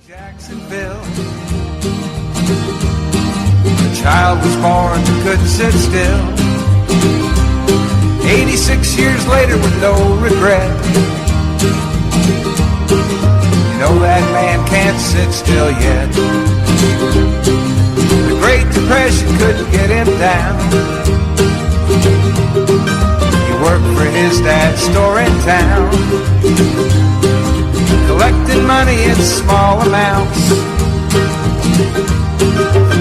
Jacksonville. The child was born who couldn't sit still. 86 years later with no regret. You know that man can't sit still yet. The Great Depression couldn't get him down. He worked for his dad's store in town, collecting money in small amounts for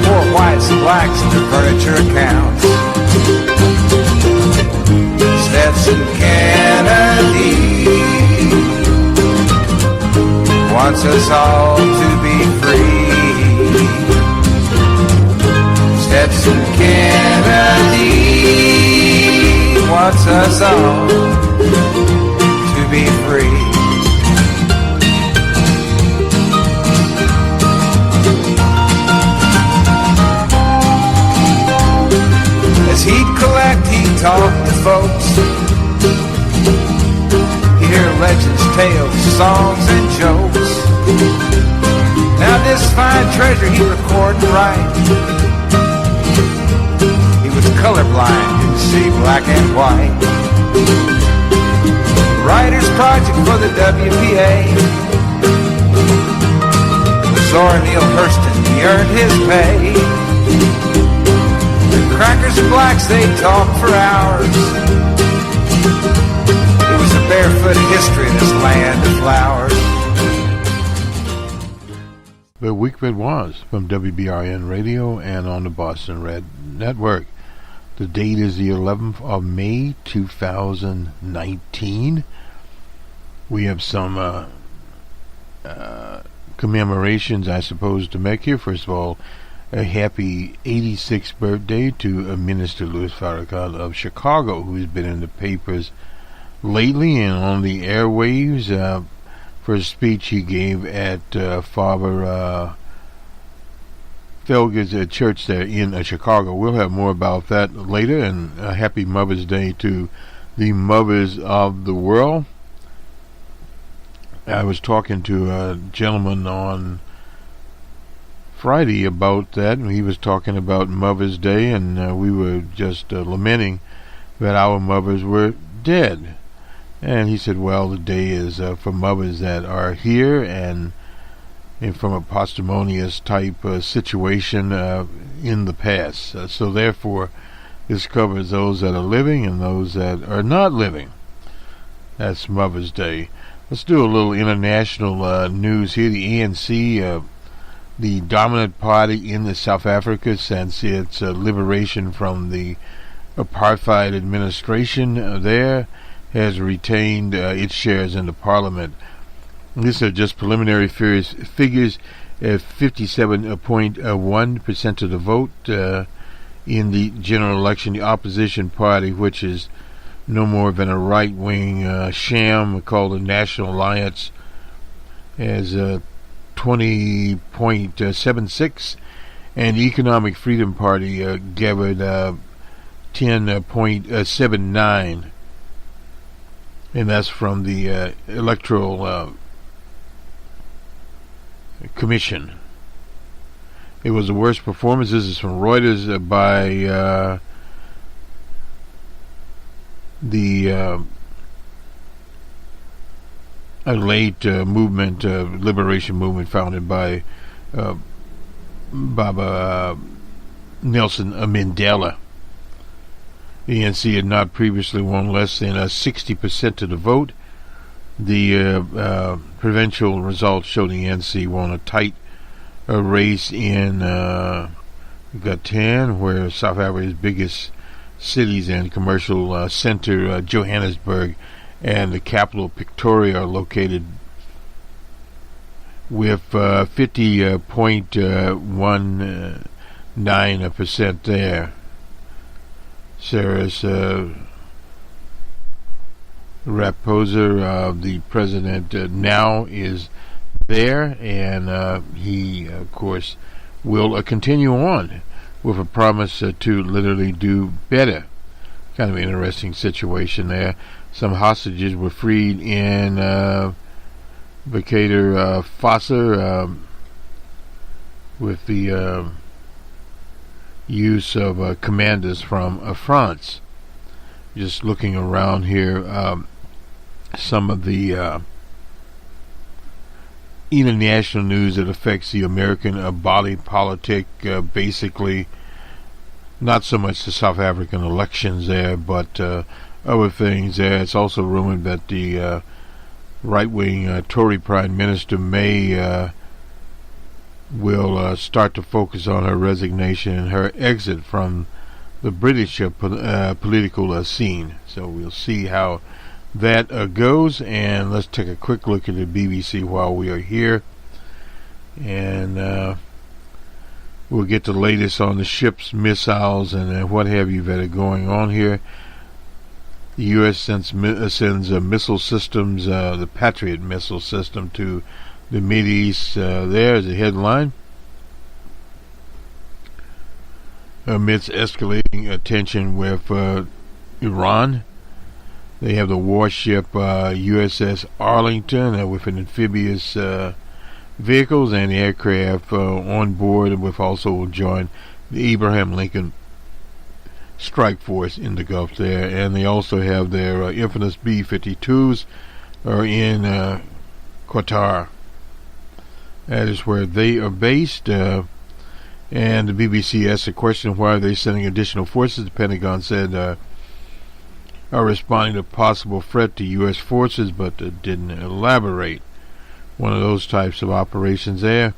poor whites and blacks and their furniture accounts. Stetson Kennedy wants us all to be free. Stetson Kennedy wants us all to be free. As he'd collect, he'd talk to folks. He'd hear legends, tales, songs, and jokes. Now this fine treasure he'd record and write. He was colorblind, didn't see black and white. Writer's project for the WPA. Zora Neale Hurston, he earned his pay. Crackers and blacks, they talk for hours. It was a barefoot history in this land of flowers. The week that was from WBRN Radio and on the Boston Red Network. The date is the 11th of May, 2019. We have some commemorations, I suppose, to make here. First of all, a happy 86th birthday to Minister Louis Farrakhan of Chicago, who's been in the papers lately and on the airwaves for a speech he gave at Father Felger's church there in Chicago. We'll have more about that later, and a happy Mother's Day to the mothers of the world. I was talking to a gentleman on Friday about that, and he was talking about Mother's Day, and we were just lamenting that our mothers were dead. And he said, well, the day is for mothers that are here and from a posthumous type situation in the past. So therefore, this covers those that are living and those that are not living. That's Mother's Day. Let's do a little international news here. The ANC, the dominant party in the South Africa since its liberation from the apartheid administration there, has retained its shares in the parliament. These are just preliminary figures. 57.1% of the vote in the general election. The opposition party, which is no more than a right-wing sham called the National Alliance, has 20.76, and the Economic Freedom Party gathered 10.79, and that's from the Electoral Commission. It was the worst performance. This is from Reuters by the a late movement, liberation movement founded by Baba Nelson Mandela. The ANC had not previously won less than 60% of the vote. The provincial results show the ANC won a tight race in Gauteng, where South Africa's biggest cities and commercial center, Johannesburg, and the capital, Pretoria, are located, with 50.19% there. Cyrus Ramaphosa, the president now, is there, and he, of course, will continue on with a promise to literally do better. Kind of an interesting situation there. Some hostages were freed in Burkina Faso with the use of commanders from France. Just looking around here, some of the international news that affects the American body politic, basically not so much the South African elections there, but other things there. It's also rumored that the right-wing Tory Prime Minister May will start to focus on her resignation and her exit from the British political scene. So we'll see how that goes, and let's take a quick look at the BBC while we are here, and we'll get the latest on the ships, missiles, and what have you that are going on here. The U.S. sends missile systems, the Patriot missile system, to the Mideast. There's a headline. Amidst escalating tension with Iran, they have the warship USS Arlington with an amphibious vehicles and aircraft on board, with also will join the Abraham Lincoln Strike Force in the Gulf there. And they also have their infamous B-52s are in Qatar. That is where they are based. And the BBC asked the question, why are they sending additional forces? The Pentagon said are responding to a possible threat to U.S. forces, but didn't elaborate. One of those types of operations there.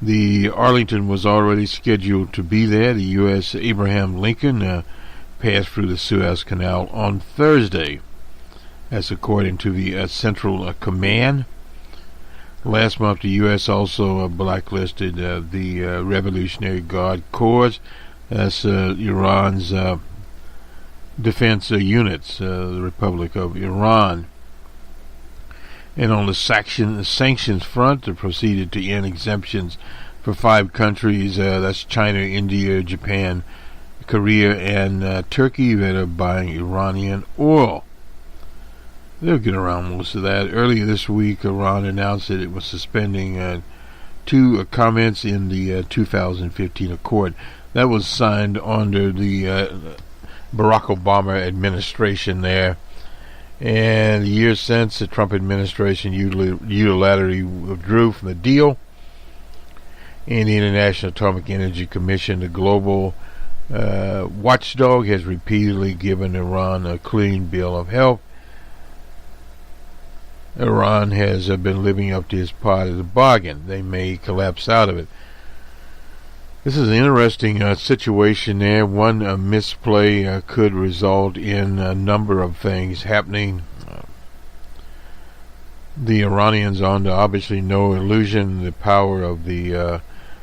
The Arlington was already scheduled to be there. The U.S. Abraham Lincoln passed through the Suez Canal on Thursday. That's according to the Central Command. Last month, the U.S. also blacklisted the Revolutionary Guard Corps. That's Iran's defense units, the Republic of Iran. And on the sanctions front, they proceeded to end exemptions for 5 countries. That's China, India, Japan, Korea, and Turkey that are buying Iranian oil. They'll get around most of that. Earlier this week, Iran announced that it was suspending 2 comments in the 2015 accord. That was signed under the Barack Obama administration there. And the years since, the Trump administration unilaterally withdrew from the deal. And the International Atomic Energy Commission, the global watchdog, has repeatedly given Iran a clean bill of health. Iran has been living up to its part of the bargain. They may collapse out of it. This is an interesting situation there. One misplay could result in a number of things happening. The Iranians are under obviously no illusion the power of the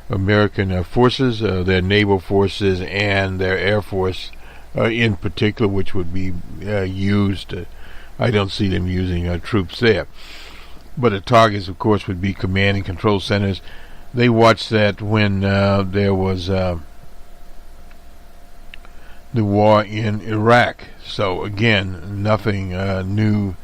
American forces, their naval forces, and their air force in particular, which would be used. I don't see them using troops there. But the targets, of course, would be command and control centers. They watched that when there was the war in Iraq. So again, nothing new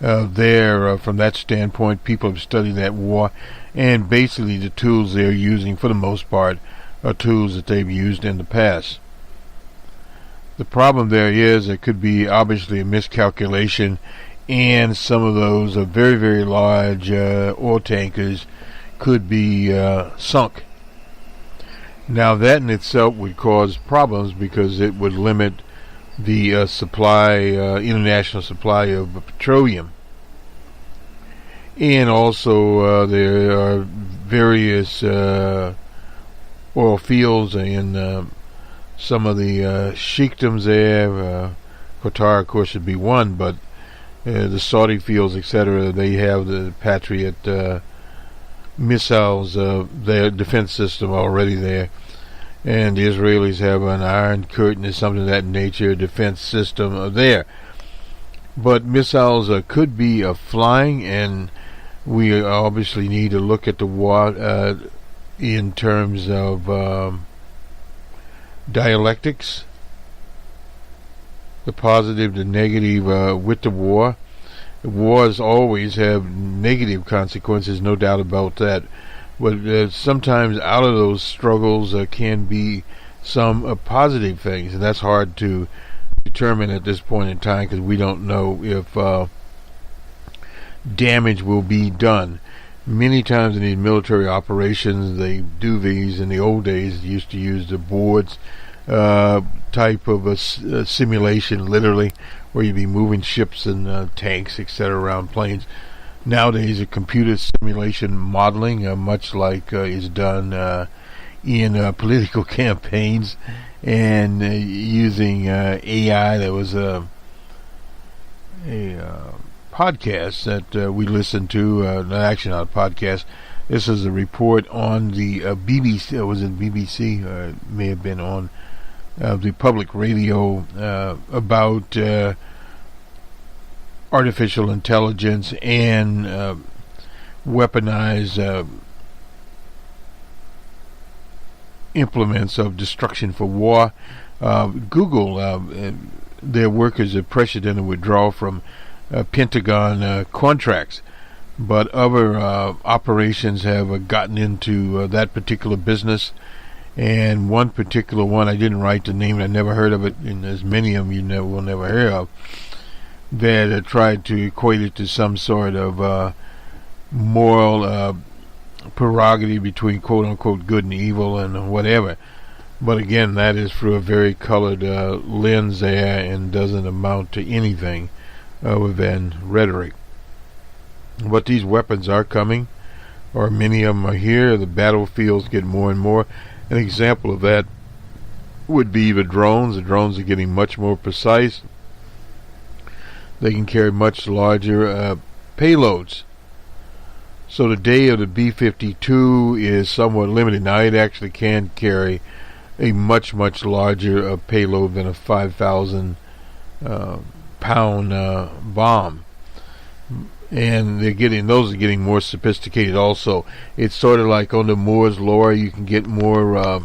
there from that standpoint. People have studied that war, and basically the tools they're using, for the most part, are tools that they've used in the past. The problem there is there could be obviously a miscalculation, and some of those are very, very large oil tankers could be sunk. Now that in itself would cause problems because it would limit the supply, international supply of petroleum. And also there are various oil fields in some of the sheikdoms there. Qatar, of course, should be one, but the Saudi fields, etc., they have the Patriot missiles, their defense system already there. And the Israelis have an Iron Curtain or something of that nature, defense system there. But missiles could be flying, and we obviously need to look at the war in terms of dialectics, the positive, the negative with the war. Wars always have negative consequences, no doubt about that. But sometimes out of those struggles can be some positive things, and that's hard to determine at this point in time because we don't know if damage will be done. Many times in these military operations, they do these. In the old days, they used to use the boards type of a simulation, literally, where you'd be moving ships and tanks, etc., around planes. Nowadays, a computer simulation modeling, much like is done in political campaigns, and using AI. There was a podcast that we listened to, actually not a podcast. This is a report on the BBC. It was in BBC, may have been on the public radio about artificial intelligence and weaponized implements of destruction for war. Google, their workers have pressured them to withdraw from Pentagon contracts, but other operations have gotten into that particular business. And one particular one, I didn't write the name, I never heard of it, and there's many of them you will never hear of, that tried to equate it to some sort of moral prerogative between quote-unquote good and evil and whatever. But again, that is through a very colored lens there and doesn't amount to anything other than rhetoric. But these weapons are coming, or many of them are here. The battlefields get more and more. An example of that would be the drones. The drones are getting much more precise. They can carry much larger payloads. So the day of the B-52 is somewhat limited. Now it actually can carry a much, much larger payload than a 5,000 pound bomb. And those are getting more sophisticated also. It's sort of like on the Moore's Law, you can get more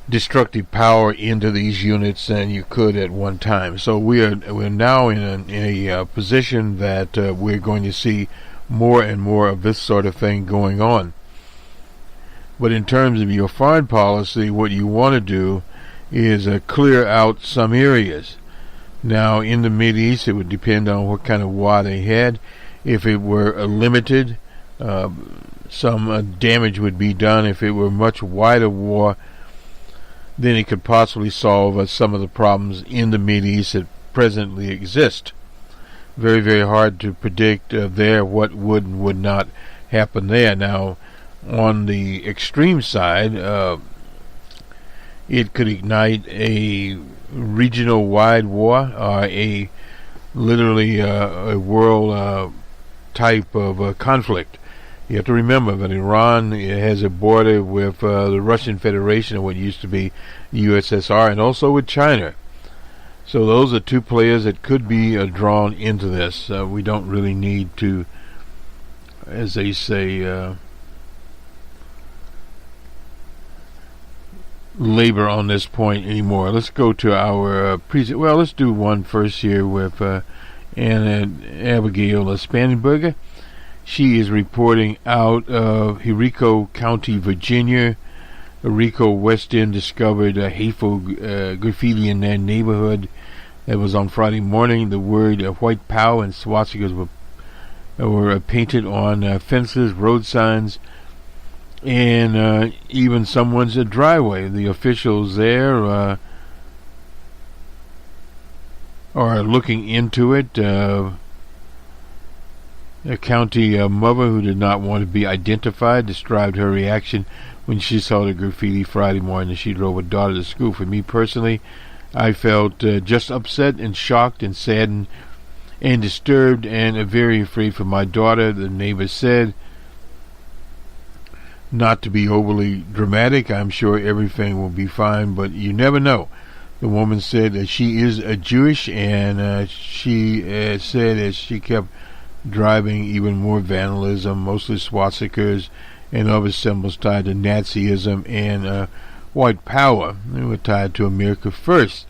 destructive power into these units than you could at one time. So we're now in a position that we're going to see more and more of this sort of thing going on. But in terms of your foreign policy, what you want to do is clear out some areas. Now, in the Mideast, it would depend on what kind of war they had. If it were limited, some damage would be done. If it were a much wider war, then it could possibly solve some of the problems in the Mideast that presently exist. Very, very hard to predict there what would and would not happen there. Now, on the extreme side, it could ignite a regional wide war, or a world type of conflict. You have to remember that Iran has a border with the Russian Federation, or what used to be USSR, and also with China. So those are two players that could be drawn into this. We don't really need to, as they say, labor on this point anymore. Let's go to our let's do one first here with Anna Abigail Spangenberger. She is reporting out of Henrico County, Virginia. Henrico West End discovered a hateful graffiti in their neighborhood. That was on Friday morning. The word white power and swastikas were painted on fences, road signs, and even someone's driveway. The officials there are looking into it. A county mother who did not want to be identified described her reaction when she saw the graffiti Friday morning as she drove her daughter to school. For me personally, I felt just upset and shocked and saddened and disturbed and very afraid for my daughter, the neighbor said. Not to be overly dramatic, I'm sure everything will be fine, but you never know. The woman said that she is Jewish, and she said as she kept driving, even more vandalism, mostly swastikas and other symbols tied to Nazism and white power. They were tied to America First.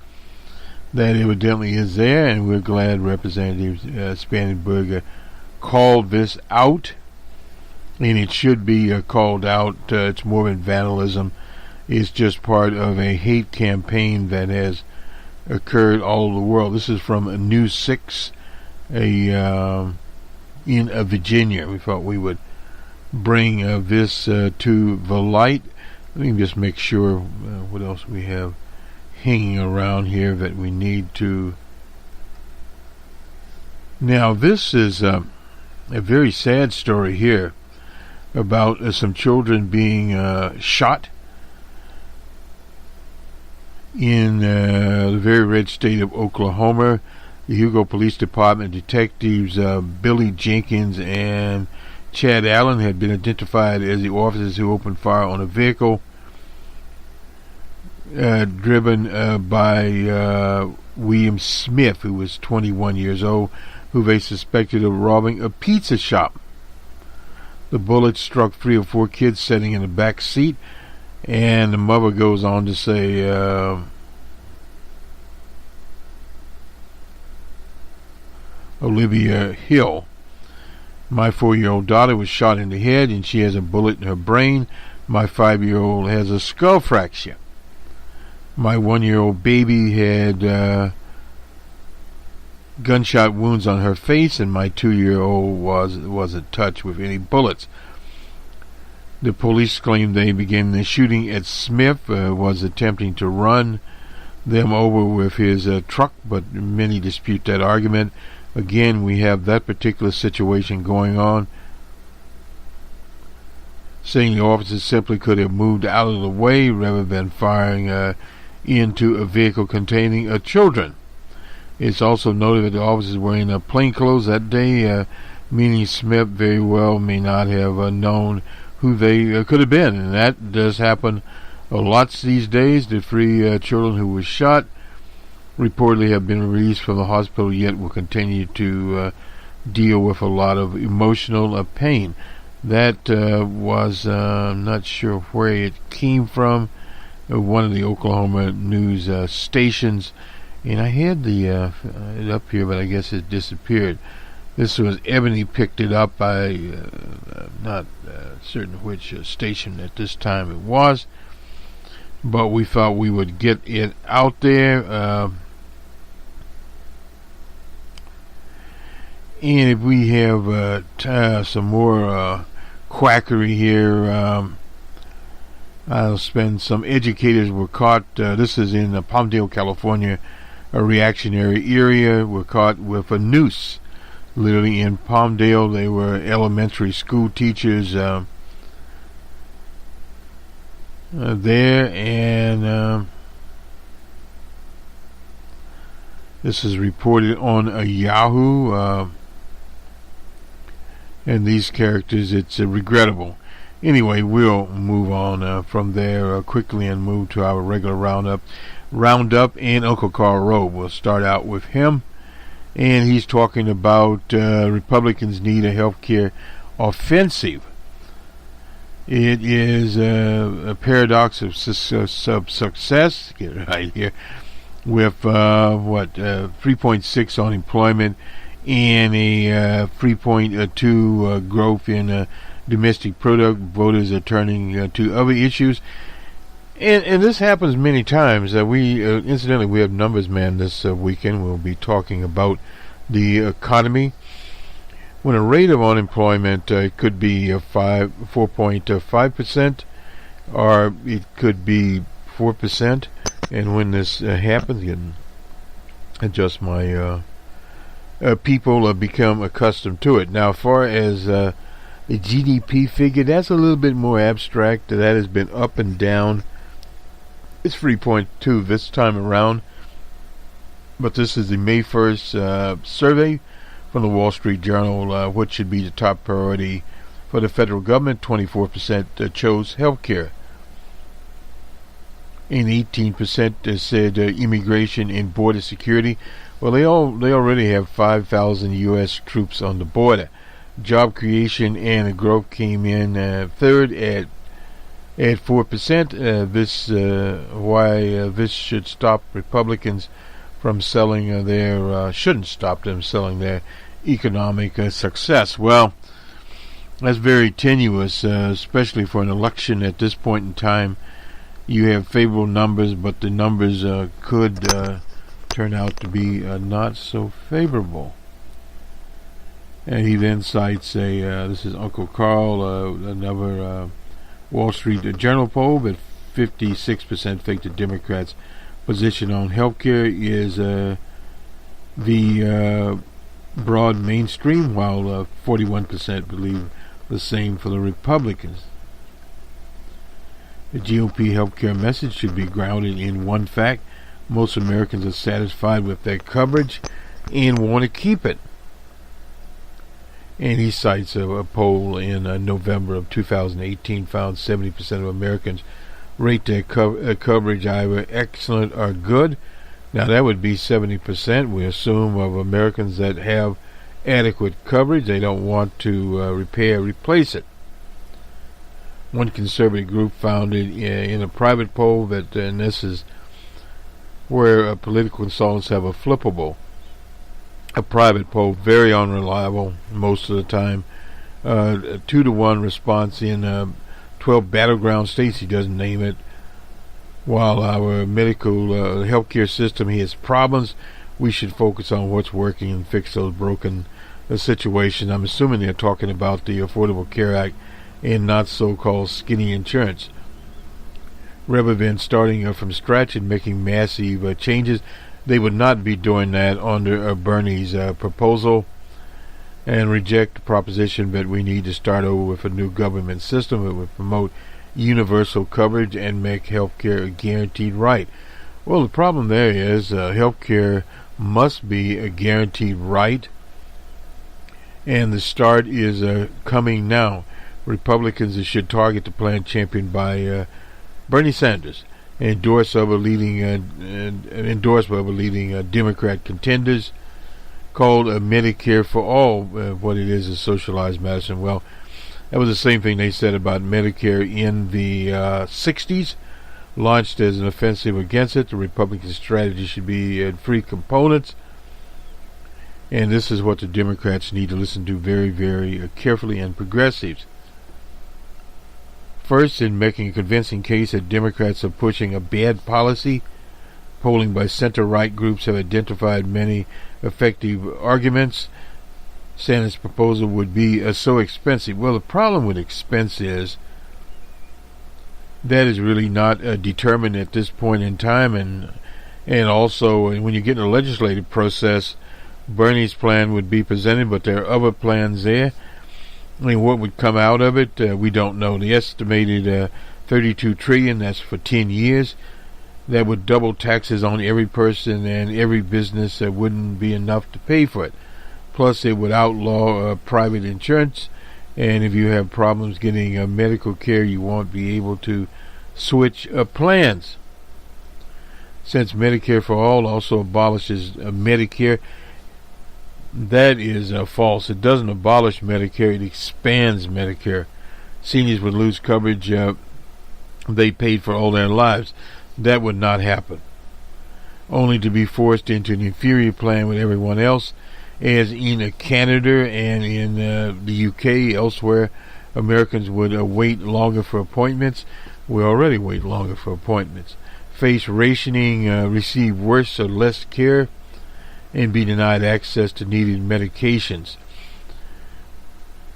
That evidently is there, and we're glad Representative Spangenberger called this out. and it should be called out. It's more than vandalism. It's just part of a hate campaign that has occurred all over the world. This is from News 6 in Virginia. We thought we would bring this to the light. Let me just make sure what else we have hanging around here that we need to. Now, this is a very sad story here about some children being shot in the very red state of Oklahoma. The Hugo Police Department detectives Billy Jenkins and Chad Allen had been identified as the officers who opened fire on a vehicle driven by William Smith, who was 21 years old, who they suspected of robbing a pizza shop. The bullet struck 3 or 4 kids sitting in the back seat, and the mother goes on to say, Olivia Hill, my 4-year-old daughter was shot in the head and she has a bullet in her brain. My 5-year-old has a skull fracture. My 1-year-old baby had gunshot wounds on her face, and my 2-year-old wasn't touched with any bullets. The police claimed they began the shooting at Smith, was attempting to run them over with his truck, but many dispute that argument. Again, we have that particular situation going on, saying the officers simply could have moved out of the way rather than firing into a vehicle containing children. It's also noted that the officers were in plain clothes that day, meaning Smith very well may not have known who they could have been, and that does happen a lot these days. The 3 children who were shot reportedly have been released from the hospital, yet will continue to deal with a lot of emotional pain. That was not sure where it came from, one of the Oklahoma news stations, and I had it up here, but I guess it disappeared. This was Ebony picked it up. I'm not certain which station at this time it was, but we thought we would get it out there. And if we have some more quackery here, I'll spend some educators were caught. This is in Palmdale, California, a reactionary area. Were caught with a noose, literally in Palmdale. They were elementary school teachers there, and this is reported on Yahoo. And these characters, it's regrettable. Anyway, we'll move on from there quickly and move to our regular roundup, and Uncle Carl Rowe. We'll start out with him, and he's talking about Republicans need a health care offensive. It is a paradox of success. Get it right here. With 3.6 unemployment and a 3.2 growth in domestic product, voters are turning to other issues, and this happens many times. Incidentally, we have numbers man this weekend. We'll be talking about the economy. When a rate of unemployment could be 4.5%, or it could be 4%. And when this happens, you can adjust my people become accustomed to it. Now, as far as the GDP figure, that's a little bit more abstract. That has been up and down. It's 3.2 this time around. But this is the May 1st survey from the Wall Street Journal. What should be the top priority for the federal government? 24% chose health care. And 18% said immigration and border security. Well, they already have 5,000 U.S. troops on the border. Job creation and growth came in third at 4%. This should stop Republicans from selling shouldn't stop them selling their economic success. Well, That's very tenuous, especially for an election at this point in time. You have favorable numbers, but the numbers could turn out to be not so favorable. And he then cites this is Uncle Carl, another Wall Street Journal poll, that 56% think the Democrats' position on healthcare is the broad mainstream, while 41% believe the same for the Republicans. The GOP healthcare message should be grounded in one fact: most Americans are satisfied with their coverage and want to keep it. And he cites a poll in November of 2018 found 70% of Americans rate their coverage either excellent or good. Now that would be 70%, we assume, of Americans that have adequate coverage. They don't want to replace it. One conservative group found it in a private poll that, and this is where political consultants have a flippable. A private poll, very unreliable most of the time. A 2-to-1 response in 12 battleground states, he doesn't name it. While our medical healthcare system has problems, we should focus on what's working and fix those broken situations. I'm assuming they're talking about the Affordable Care Act and not so-called skinny insurance. Rather than starting from scratch and making massive changes, they would not be doing that under Bernie's proposal, and reject the proposition that we need to start over with a new government system that would promote universal coverage and make healthcare a guaranteed right. Well, the problem there is healthcare must be a guaranteed right, and the start is coming now. Republicans should target the plan championed by Bernie Sanders, endorsed by other leading Democrat contenders, called Medicare for All. What it is socialized medicine. Well, that was the same thing they said about Medicare in the 60s. Launched as an offensive against it, the Republican strategy should be free components. And this is what the Democrats need to listen to very, very carefully, and progressives. First, in making a convincing case that Democrats are pushing a bad policy, polling by center-right groups have identified many effective arguments. Sanders' proposal would be so expensive. Well, the problem with expense is that is really not determined at this point in time, and also when you get in the legislative process, Bernie's plan would be presented, but there are other plans there. I mean, what would come out of it, we don't know. The estimated $32 trillion, that's for 10 years. That would double taxes on every person and every business. That wouldn't be enough to pay for it. Plus, it would outlaw private insurance. And if you have problems getting medical care, you won't be able to switch plans. Since Medicare for All also abolishes Medicare, that is false. It doesn't abolish Medicare, it expands Medicare. Seniors would lose coverage they paid for all their lives. That would not happen. Only to be forced into an inferior plan with everyone else, as in Canada and in the UK, elsewhere. Americans would wait longer for appointments. We already wait longer for appointments. Face rationing, receive worse or less care, and be denied access to needed medications.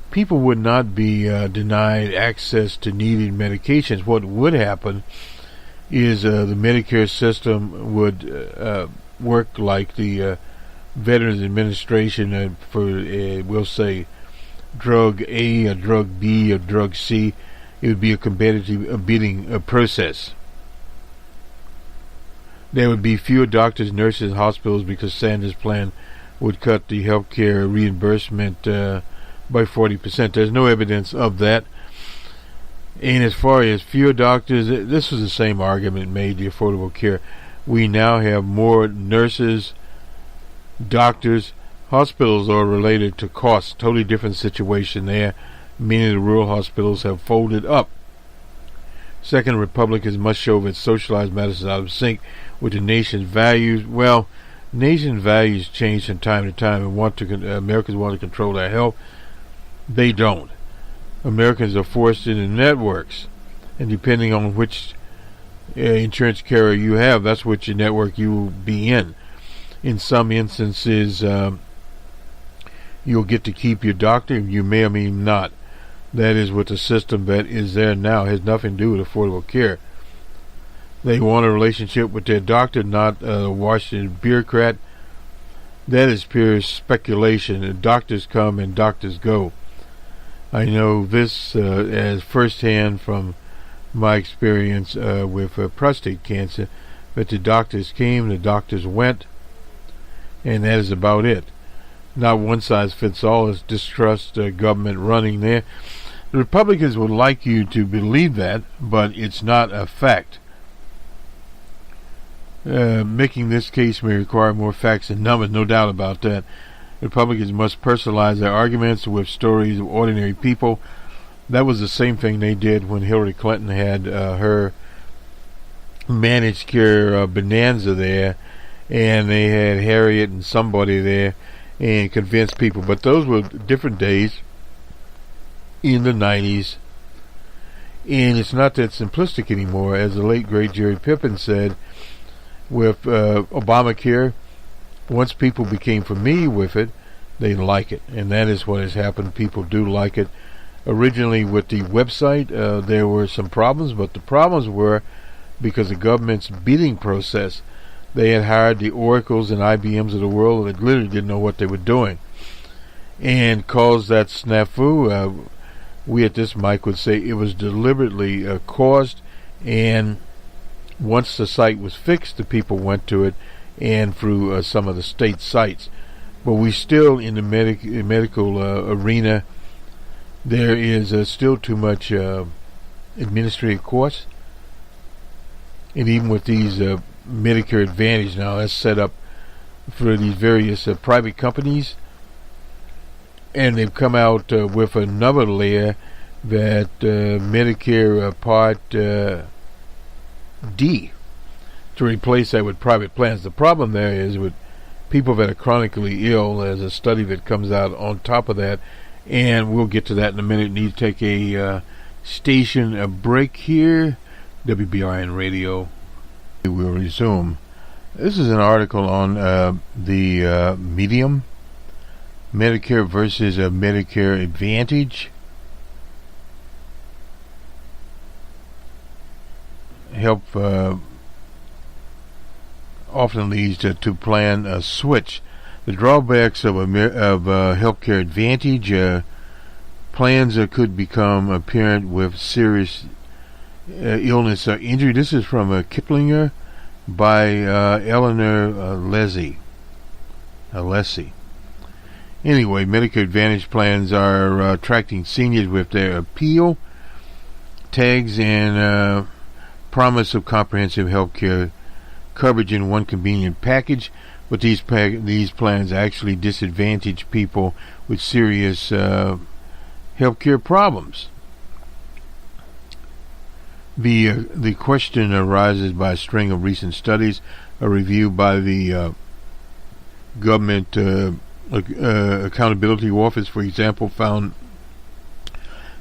People would not be denied access to needed medications. What would happen is the Medicare system would work like the Veterans Administration for, we'll say, drug A or drug B or drug C. It would be a competitive bidding process. There would be fewer doctors, nurses, and hospitals because Sanders' plan would cut the healthcare reimbursement by 40%. There's no evidence of that. And as far as fewer doctors, this was the same argument made the Affordable Care. We now have more nurses, doctors. Hospitals are related to costs. Totally different situation there. Many of the rural hospitals have folded up. Second, Republicans must show that socialized medicine is out of sync with the nation's values. Well, nation's values change from time to time, and Americans want to control their health. They don't. Americans are forced into networks, and depending on which insurance carrier you have, that's which network you will be in. In some instances, you'll get to keep your doctor, you may or may not. That is what the system that is there now. It has nothing to do with Affordable Care. They want a relationship with their doctor, not a Washington bureaucrat. That is pure speculation. Doctors come and doctors go. I know this as firsthand from my experience with prostate cancer, but the doctors came, the doctors went, and that is about it. Not one size fits all. It's distrust government running there. The Republicans would like you to believe that, but it's not a fact. Making this case may require more facts and numbers, no doubt about that. Republicans must personalize their arguments with stories of ordinary people. That was the same thing they did when Hillary Clinton had her managed care bonanza there, and they had Harriet and somebody there and convinced people. But those were different days in the 90s, and it's not that simplistic anymore. As the late great Jerry Pippin said, with Obamacare, once people became familiar with it, they like it, and that is what has happened. People do like it. Originally with the website, there were some problems, but the problems were because the government's bidding process. They had hired the Oracles and IBMs of the world that literally didn't know what they were doing, and caused that snafu. We at this mic would say it was deliberately caused, and once the site was fixed, the people went to it, and through some of the state sites. But we still, in the medical arena, there is still too much administrative costs. And even with these Medicare Advantage now, that's set up for these various private companies. And they've come out with another layer that Medicare Part D, to replace that with private plans. The problem there is with people that are chronically ill. There's a study that comes out on top of that, and we'll get to that in a minute. Need to take a station break here. WBRN Radio. We will resume. This is an article on the Medium, Medicare versus Medicare Advantage. Help often leads to plan a switch. The drawbacks of healthcare advantage plans could become apparent with serious illness or injury. This is from Kiplinger by Eleanor Alessi. Anyway, Medicare Advantage plans are attracting seniors with their appeal tags and promise of comprehensive health care coverage in one convenient package, but these plans actually disadvantage people with serious health care problems. The question arises by a string of recent studies. A review by the Government Accountability Office, for example, found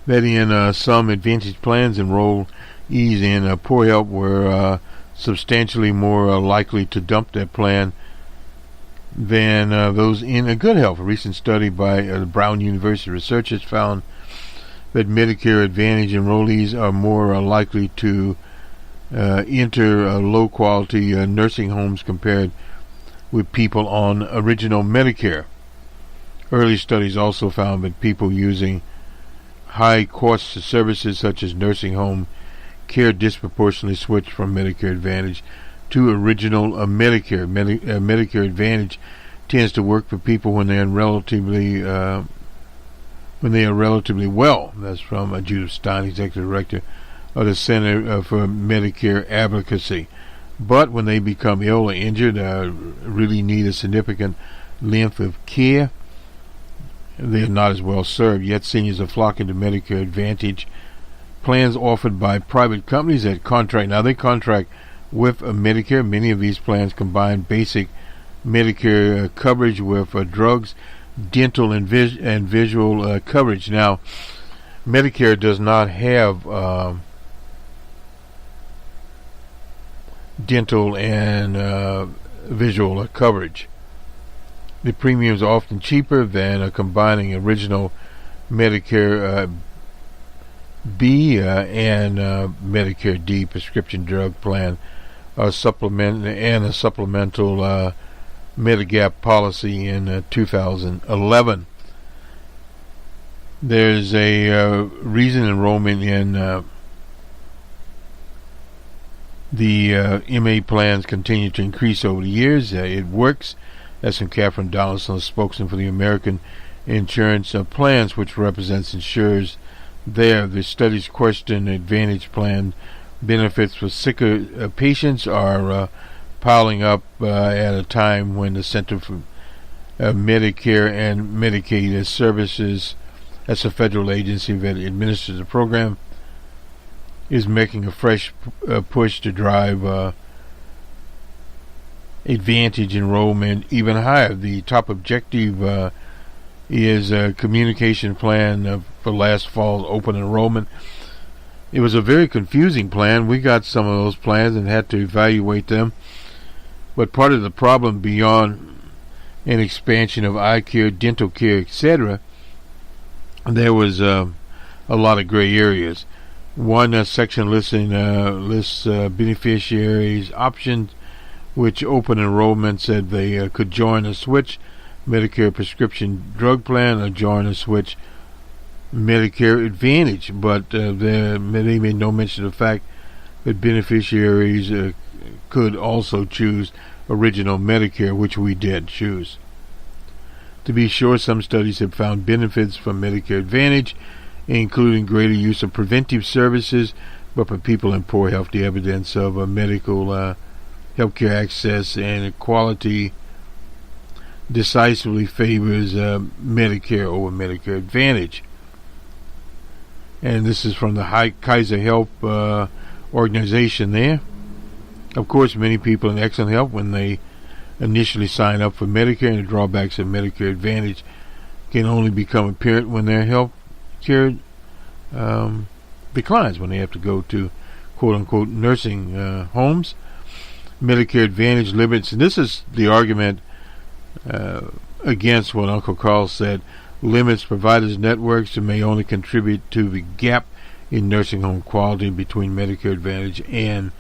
that in some Advantage plans, enrollees in poor health were substantially more likely to dump their plan than those in good health. A recent study by Brown University researchers found that Medicare Advantage enrollees are more likely to enter low-quality nursing homes compared with people on original Medicare. Early studies also found that people using high-cost services such as nursing home care disproportionately switched from Medicare Advantage to original Medicare. Medicare Advantage tends to work for people when they are relatively well. That's from Judith Stein, Executive Director of the Center for Medicare Advocacy. But when they become ill or injured, really need a significant length of care, they are not as well served. Yet seniors are flocking to Medicare Advantage plans offered by private companies that contract. Now they contract with Medicare. Many of these plans combine basic Medicare coverage with drugs, dental and visual coverage. Now, Medicare does not have dental and visual coverage. The premiums are often cheaper than combining original Medicare B and Medicare D prescription drug plan, a supplemental Medigap policy in 2011. There's a reason enrollment in the MA plans continue to increase over the years. It works. That's from Catherine Donaldson, a spokesman for the American Insurance Plans, which represents insurers there. The study's question Advantage plan benefits for sicker patients are piling up at a time when the Center for Medicare and Medicaid Services, that's a federal agency that administers the program, is making a fresh push to drive Advantage enrollment even higher. The top objective is a communication plan for last fall's open enrollment. It was a very confusing plan. We got some of those plans and had to evaluate them. But part of the problem, beyond an expansion of eye care, dental care, etc., there was a lot of gray areas. One section lists beneficiaries' options, which open enrollment said they could join or switch Medicare prescription drug plan or join or switch Medicare Advantage, but they made no mention of the fact that beneficiaries could also choose original Medicare, which we did choose. To be sure, some studies have found benefits from Medicare Advantage, including greater use of preventive services, but for people in poor health, the evidence of medical healthcare access and equality decisively favors Medicare over Medicare Advantage. And this is from the Kaiser Health organization there. Of course, many people in excellent health, when they initially sign up for Medicare, and the drawbacks of Medicare Advantage can only become apparent when their health care declines, when they have to go to quote-unquote nursing homes. Medicare Advantage limits, and this is the argument against what Uncle Carl said, limits providers' networks and may only contribute to the gap in nursing home quality between Medicare Advantage and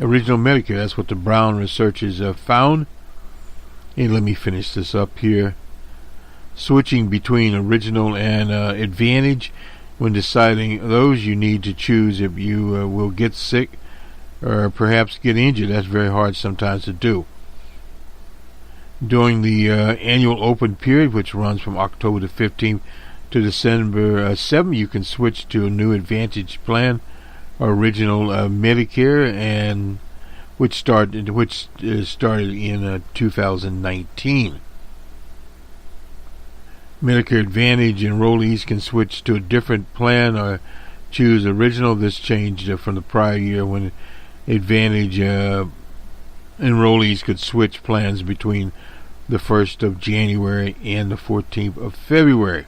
original Medicare. That's what the Brown researchers found. And let me finish this up here. Switching between original and Advantage, when deciding those, you need to choose if you will get sick or perhaps get injured. That's very hard sometimes to do. During the annual open period, which runs from October the 15th to December 7th, you can switch to a new Advantage plan, original Medicare, and which started in 2019. Medicare Advantage enrollees can switch to a different plan or choose original. This changed from the prior year, when Advantage enrollees could switch plans between the 1st of January and the 14th of February.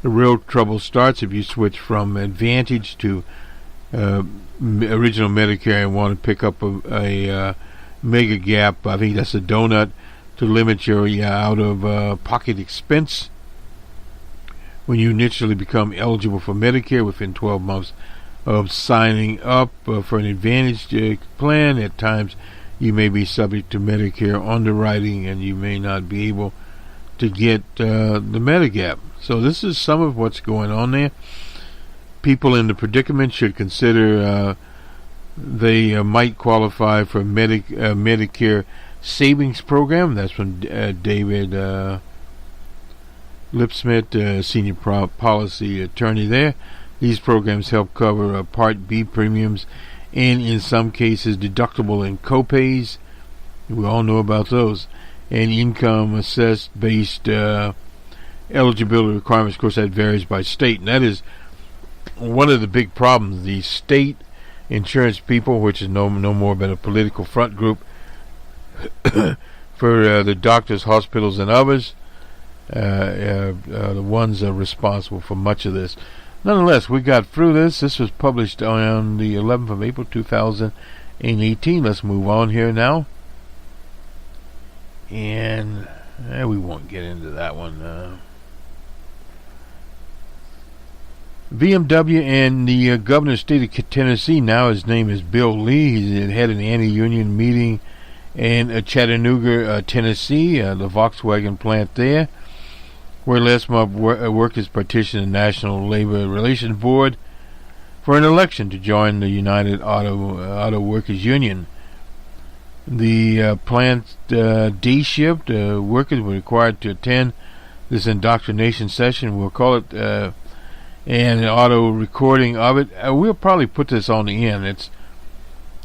The real trouble starts if you switch from Advantage to original Medicare and want to pick up a mega gap. I think that's a donut to limit your out-of-pocket expense. When you initially become eligible for Medicare within 12 months of signing up for an Advantage plan, at times you may be subject to Medicare underwriting and you may not be able to get the Medigap. So this is some of what's going on there. People in the predicament should consider they might qualify for Medicare Savings Program. That's from David Lipsmith, senior policy attorney there. These programs help cover Part B premiums and, in some cases, deductible and copays. We all know about those. And income assessed based eligibility requirements. Of course, that varies by state, and that is one of the big problems. The state insurance people, which is no more than a political front group for the doctors, hospitals, and others, the ones responsible for much of this. Nonetheless, we got through this. This was published on the 11th of April 2018. Let's move on here now. And we won't get into that one. BMW and the governor of the state of Tennessee, now his name is Bill Lee. He had an anti-union meeting in Chattanooga, Tennessee, the Volkswagen plant there, where last month workers petitioned the National Labor Relations Board for an election to join the United Auto Workers Union. The plant day shift workers were required to attend this indoctrination session. We'll call it an auto recording of it. We'll probably put this on the end. It's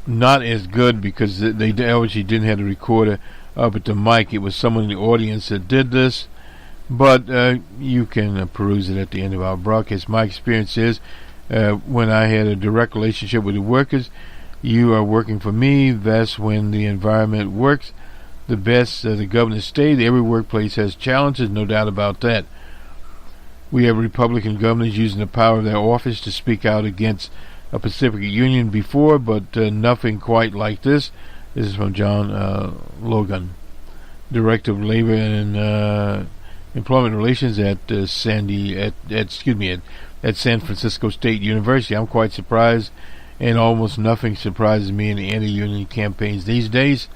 not as good because they obviously didn't have the recorder up at the mic. It was someone in the audience that did this. But you can peruse it at the end of our broadcast. My experience is when I had a direct relationship with the workers, you are working for me. That's when the environment works the best. The governor stated every workplace has challenges, no doubt about that. We have Republican governors using the power of their office to speak out against a Pacific Union before, but nothing quite like this. This is from John Logan, Director of Labor and Employment Relations at San Francisco State University. I'm quite surprised, and almost nothing surprises me in the anti-union campaigns these days.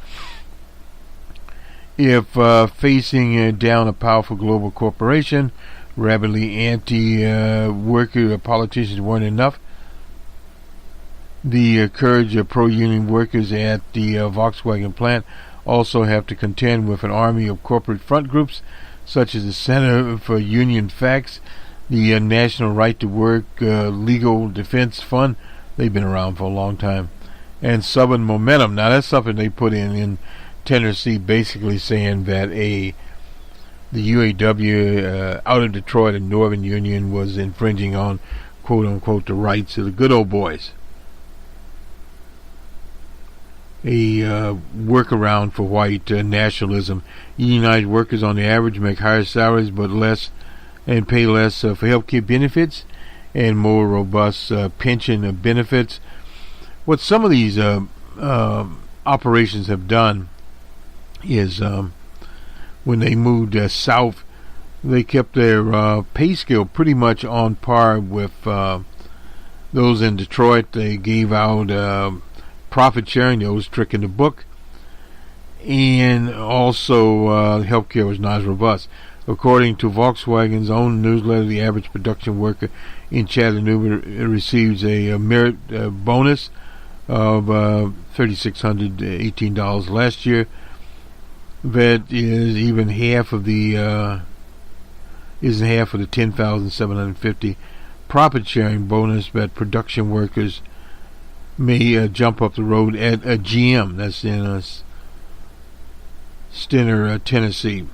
If facing down a powerful global corporation, rabidly anti-worker politicians weren't enough, the courage of pro-union workers at the Volkswagen plant also have to contend with an army of corporate front groups such as the Center for Union Facts, the National Right to Work Legal Defense Fund. They've been around for a long time. And Southern Momentum. Now that's something they put in Tennessee, basically saying that the UAW out of Detroit and Northern Union was infringing on, quote unquote, the rights of the good old boys. A workaround for white nationalism. Unionized workers on the average make higher salaries but less and pay less for health care benefits and more robust pension benefits. What some of these operations have done is when they moved south, they kept their pay scale pretty much on par with those in Detroit. They gave out profit sharing, the old trick in the book, and also healthcare was not as robust. According to Volkswagen's own newsletter, the average production worker in Chattanooga receives a merit bonus of $3,618 last year. That is even half of the $10,750 profit sharing bonus that production workers may jump up the road at a GM. That's in Stenner, Tennessee.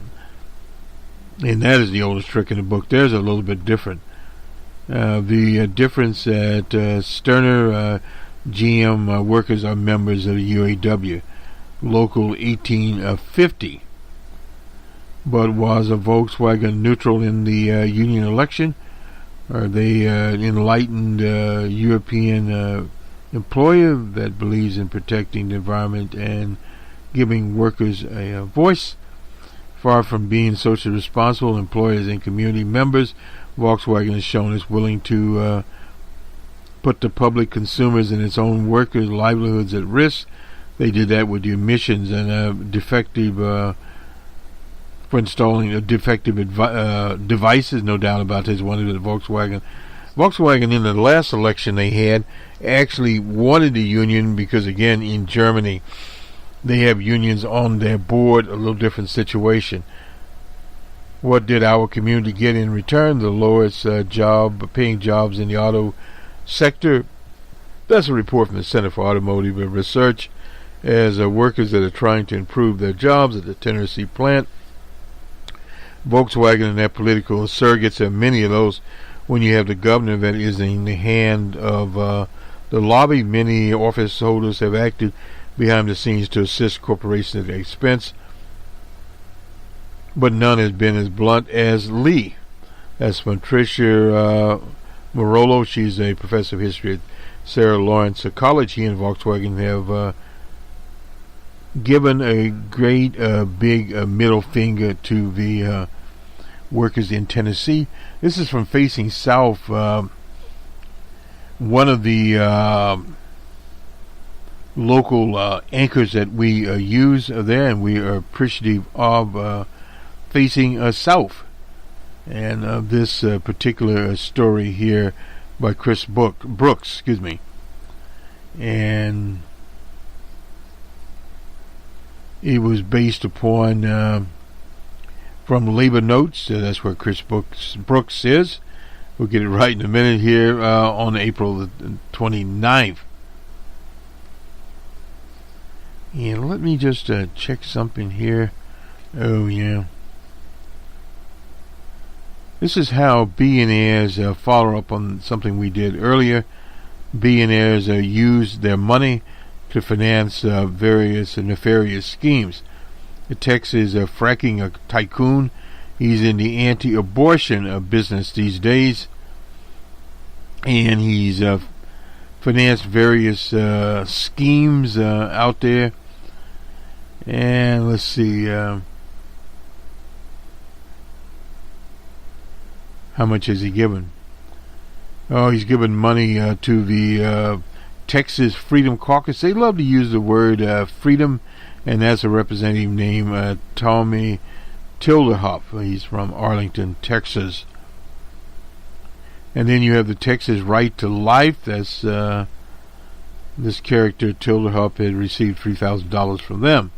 And that is the oldest trick in the book. There's a little bit different. The difference at Sterner, GM workers are members of the UAW, Local 1850, but was a Volkswagen neutral in the union election? Are they an enlightened European employer that believes in protecting the environment and giving workers a voice? Far from being socially responsible employers and community members, Volkswagen has shown it's willing to put the public, consumers, and its own workers' livelihoods at risk. They did that with the emissions and defective for installing defective devices. No doubt about this. One of the Volkswagen in the last election they had actually wanted a union because, again, in Germany they have unions on their board. A little different situation. What did our community get in return? The lowest paying jobs in the auto sector. That's a report from the Center for Automotive Research. As workers that are trying to improve their jobs at the Tennessee plant, Volkswagen and their political surrogates have many of those. When you have the governor that is in the hand of the lobby, many office holders have acted behind the scenes to assist corporations at their expense. but none has been as blunt as Lee. That's from Tricia Morolo. She's a professor of history at Sarah Lawrence College. He and Volkswagen have given a great big middle finger to the workers in Tennessee. This is from Facing South. One of the local anchors that we use there, and we are appreciative of Facing South. And this particular story here by Chris Brooks, and it was based upon from Labor Notes. That's where Chris Brooks is. We'll get it right in a minute here on April the 29th. And let me just check something here. Oh, yeah. This is how billionaires follow up on something we did earlier. Billionaires use their money to finance various nefarious schemes. The Texas fracking tycoon. He's in the anti-abortion business these days, and he's financed various schemes out there. And let's see, how much has he given? Oh, he's given money to the Texas Freedom Caucus. They love to use the word freedom, and that's a representative named Tommy Tilderhoff. He's from Arlington, Texas. And then you have the Texas Right to Life. That's this character, Tilderhoff, had received $3,000 from them.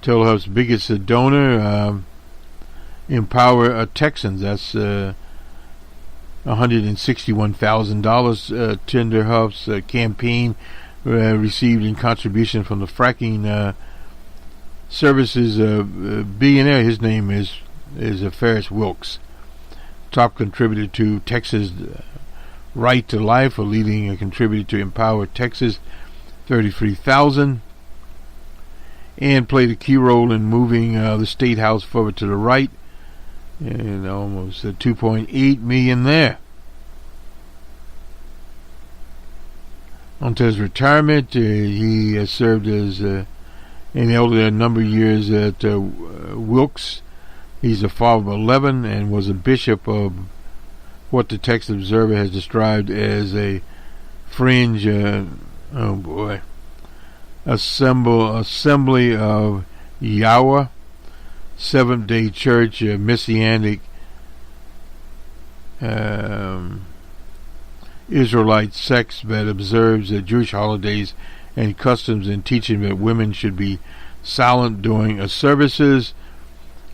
Tilderhoff's biggest donor, Empower Texans. That's $161,000. Tilderhoff's campaign received in contribution from the fracking services billionaire. His name is Ferris Wilks, top contributor to Texas Right to Life, a leading contributor to Empower Texas, $33,000, and played a key role in moving the state house forward to the right, and almost $2.8 million there. Until his retirement, he served as an elder a number of years at Wilkes. He's a father of 11 and was a bishop of what the Texas Observer has described as a fringe, Assembly of Yahweh, Seventh-day Church, Messianic Israelite sect that observes Jewish holidays and customs, and teaching that women should be silent during services.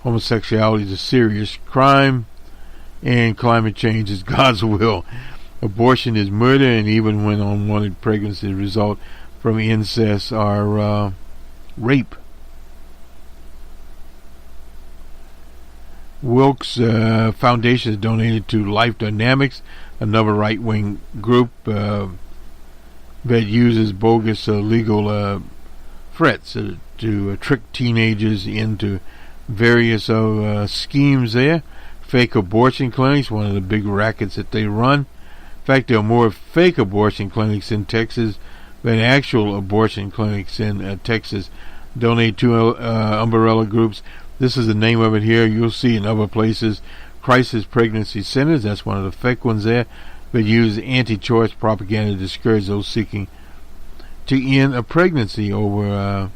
Homosexuality is a serious crime, and climate change is God's will. Abortion is murder, and even when unwanted pregnancies result from incest or rape. Wilkes Foundation is donated to Life Dynamics, another right-wing group that uses bogus legal threats to trick teenagers into various schemes there. Fake abortion clinics, one of the big rackets that they run. In fact, there are more fake abortion clinics in Texas than actual abortion clinics in Texas. Donate to umbrella groups. This is the name of it here. You'll see in other places. Crisis Pregnancy Centers, that's one of the fake ones there, that use anti-choice propaganda to discourage those seeking to end a pregnancy. Over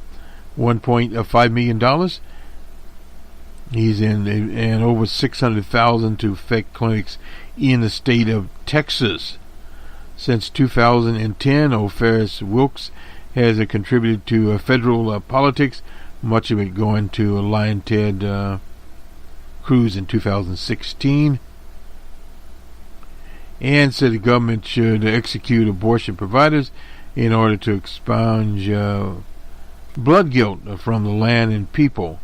$1.5 million. He's in, and over 600,000 to fake clinics in the state of Texas. Since 2010, Ferris Wilks has contributed to federal politics, much of it going to Lion Ted Cruz in 2016, and said the government should execute abortion providers in order to expunge blood guilt from the land and people.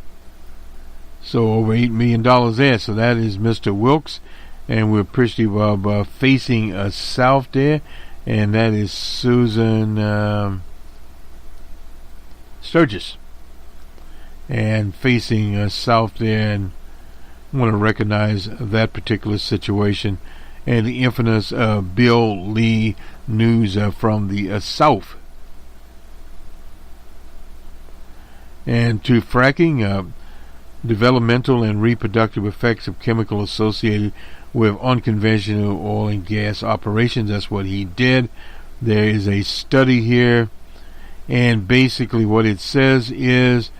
So over $8 million there. So that is Mr. Wilkes, and we're appreciative of Facing South there, and that is Susan Sturgis. and facing south there, and want to recognize that particular situation and the infamous Bill Lee news from the south. And to fracking, developmental and reproductive effects of chemical associated with unconventional oil and gas operations. That's what he did. There is a study here, and basically what it says is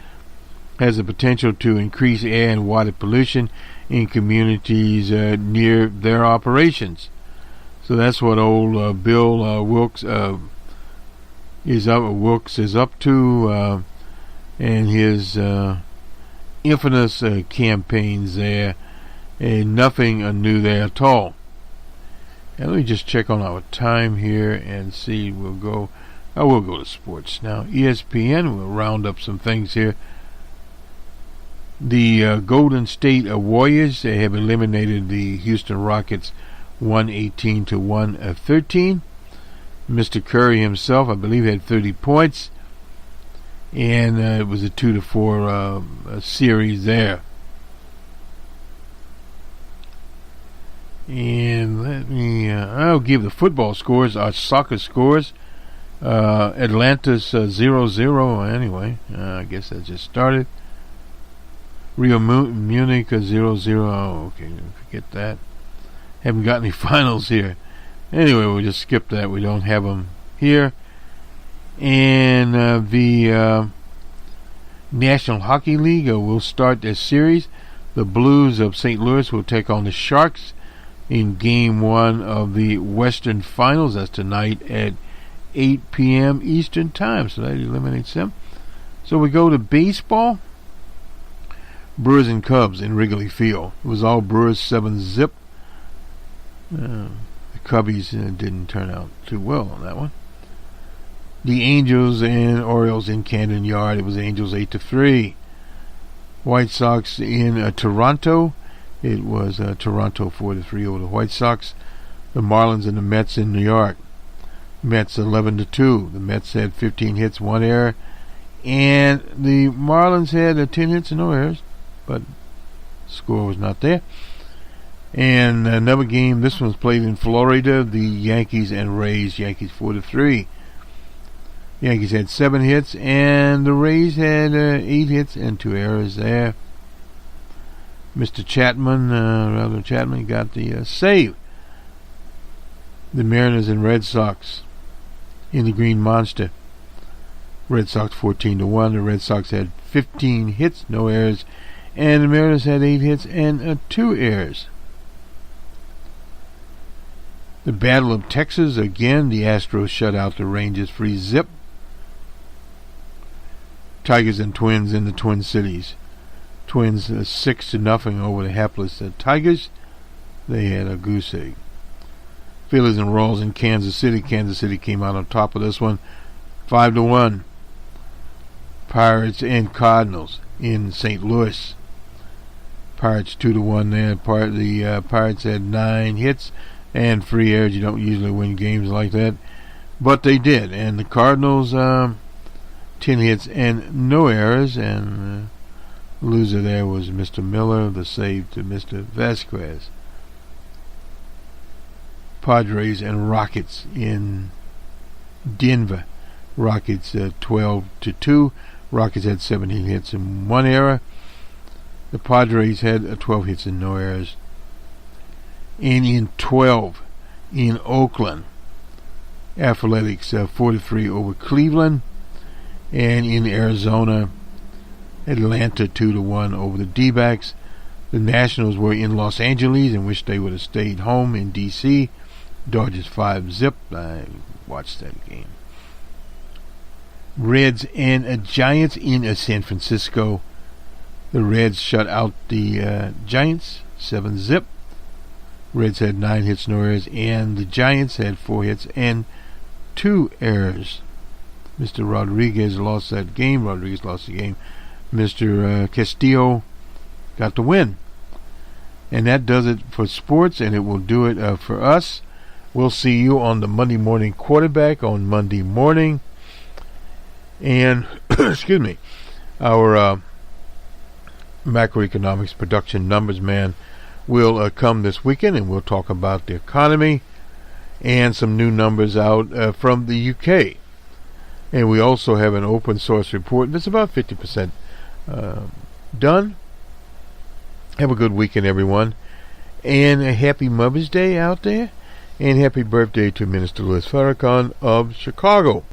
has the potential to increase air and water pollution in communities near their operations. So that's what old Bill Wilkes is up to, and his infamous campaigns there, and nothing new there at all. And let me just check on our time here and see. I will go to sports now. ESPN will round up some things here. The Golden State Warriors, they have eliminated the Houston Rockets 118 to 113. Mr. Curry himself, I believe, had 30 points, and it was a 2-4 series there. And let me, I'll give the football scores, our soccer scores. Atlanta's 0-0 anyway. I guess that just started. Rio Munich 0-0. Oh, okay, forget that. Haven't got any finals here. Anyway, we'll just skip that. We don't have them here. And the National Hockey League will start their series. The Blues of St. Louis will take on the Sharks in Game 1 of the Western Finals. That's tonight at 8 p.m. Eastern Time. So that eliminates them. So we go to baseball. Brewers and Cubs in Wrigley Field. It was all Brewers 7-0. The Cubbies didn't turn out too well on that one. The Angels and Orioles in Camden Yard. It was Angels 8-3. White Sox in Toronto. It was Toronto 4-3 over the White Sox. The Marlins and the Mets in New York. Mets 11-2. The Mets had 15 hits, 1 error, and the Marlins had 10 hits and no errors, but score was not there. And another game, this one was played in Florida, the Yankees and Rays. Yankees 4-3. Yankees had 7 hits, and the Rays had 8 hits and 2 errors there. Mr. Chapman got the save. The Mariners and Red Sox in the Green Monster. Red Sox 14-1. The Red Sox had 15 hits, no errors, and the Mariners had 8 hits and 2 errors. The Battle of Texas, again, the Astros shut out the Rangers 3-0. Tigers and Twins in the Twin Cities. Twins 6-0 over the hapless Tigers. They had a goose egg. Phillies and Royals in Kansas City. Kansas City came out on top of this one, 5-1. Pirates and Cardinals in St. Louis. Pirates 2-1 there. The Pirates had 9 hits and 3 errors. You don't usually win games like that, but they did. And the Cardinals 10 hits and no errors. And loser there was Mr. Miller. The save to Mr. Vasquez. Padres and Rockets in Denver. Rockets 12-2. Rockets had 17 hits and 1 error. The Padres had 12 hits and no errors. And in 12 in Oakland, Athletics 4-3 over Cleveland. And in Arizona, Atlanta 2-1 over the D-backs. The Nationals were in Los Angeles, in which they would have stayed home in D.C. Dodgers 5-0. I watched that game. Reds and Giants in San Francisco. The Reds shut out the Giants 7-0. Reds had 9 hits, no errors, and the Giants had 4 hits and 2 errors. Mr. Rodriguez lost that game. Rodriguez lost the game. Mr. Castillo got the win. And that does it for sports, and it will do it for us. We'll see you on the Monday Morning Quarterback on Monday morning. And, excuse me, our macroeconomics production numbers, man, will come this weekend, and we'll talk about the economy and some new numbers out from the UK. And we also have an open source report that's about 50% done. Have a good weekend, everyone. And a happy Mother's Day out there. And happy birthday to Minister Louis Farrakhan of Chicago.